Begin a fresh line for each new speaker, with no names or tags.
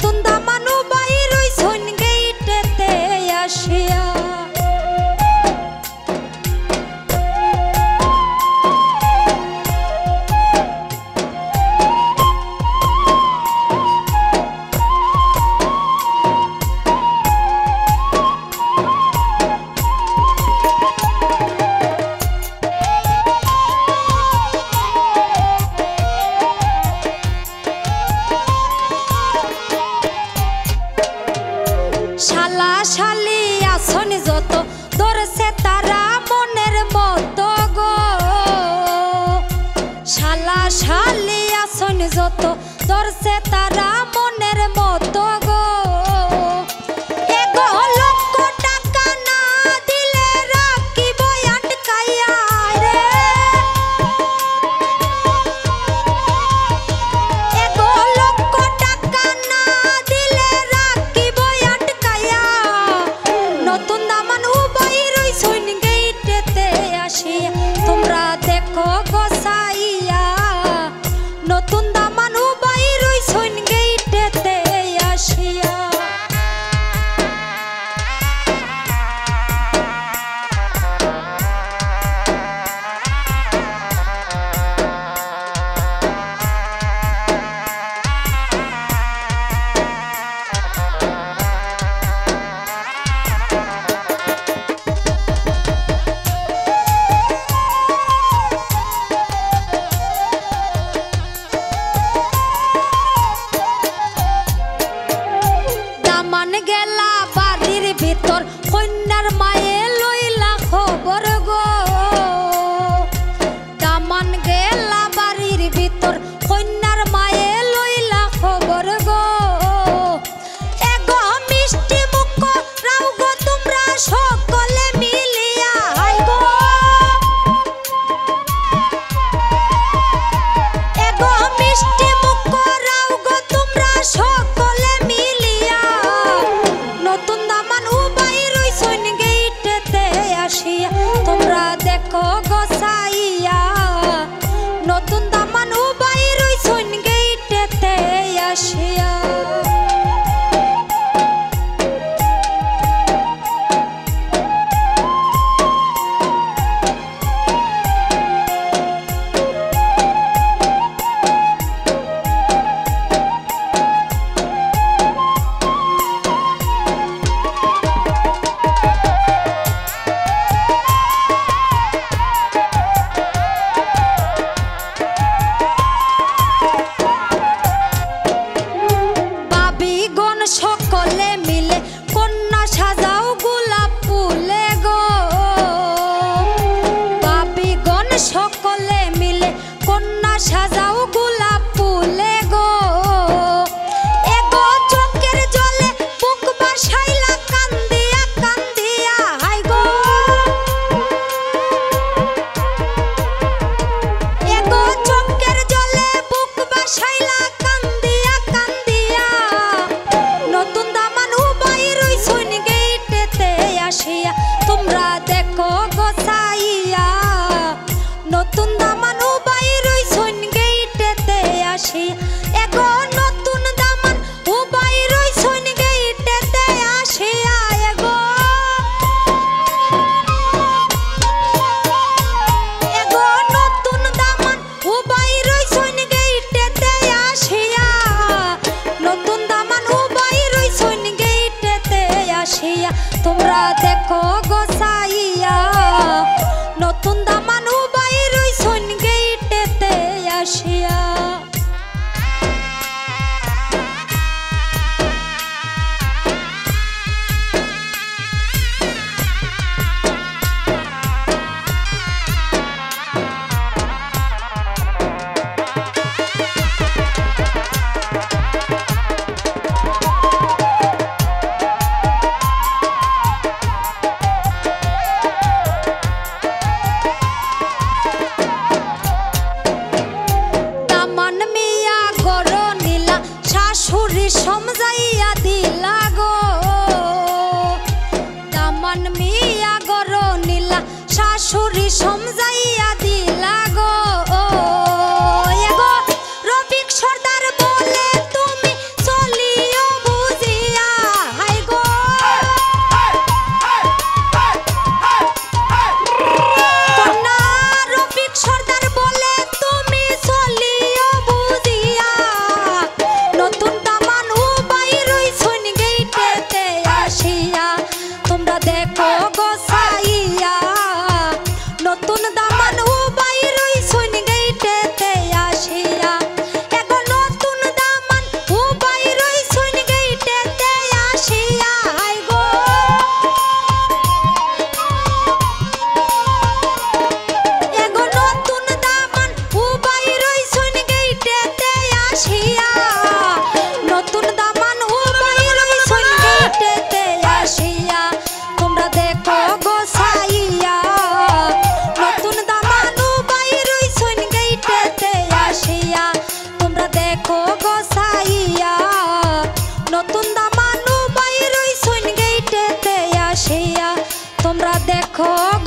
নতুন দামানু বাইর হইছন গেইটেতে আসিয়া শালা শালি আসন যত ধরছে তারা মনের মতো গো শালা শালি আসন যত ধরছে তারা মনের মতো গো এগো লক্ষ টাকা না দিলে রাখিব আটকাইয়া রে এগো লক্ষ টাকা না দিলে রাখিব নতুন দামানু বাইর হইছন গেইটেতে আসিয়া তোমরা দেখো গোসাইয়া নতুন দামানু বাইর হইছন গেইটেতে আসিয়া গেলা বাড়ির ভিতর কন্যার মায়ে লইলা খবর গো দামান গেলা বাড়ির ভিতর কন্যার মায়ে লইলা খবর গো এগো মিষ্টি মুখ রাও গো তোমরা সকলে মিলিয়া হাই গো এগো মিষ্টি মুখ রাও গো তোমরা সকলে মিলিয়া নতুন দামানু বাইর হইছন গেইটেতে আসিয়া তোমরা দেখো গোসাইয়া নতুন দামানু বাইর হইছন গেইটেতে আসিয়া সকলে মিলে কন্যা সাজাও গোলাপ ফুলে গো বাবিগণ সকলে মিলে কন্যা সাজাও গোলাপ ফুলে গো এগো চোখের জলে বুক বাসাইলা কান্দিয়া কান্দিয়া হাই গো এগো চোখের জলে বুক বাসাইলা কান্দিয়া কান্দিয়া নতুন দামানু বাইর হইছন গেইটেতে আসিয়া তোমরা দেখো গোসাইয়া নতুন দামানু বাইর হইছন গেইটেতে আসিয়া এগো নতুন দামানু বাইর হইছন গেইটেতে আসিয়া এগো এগো নতুন দামানু বাইর হইছন গেইটেতে আসিয়া নতুন দামানু বাইর হইছন গেইটেতে আসিয়া তোমরা দেখো গোসাইয়া নতুন দামানু বাইর হইছন গেইটেতে দেখো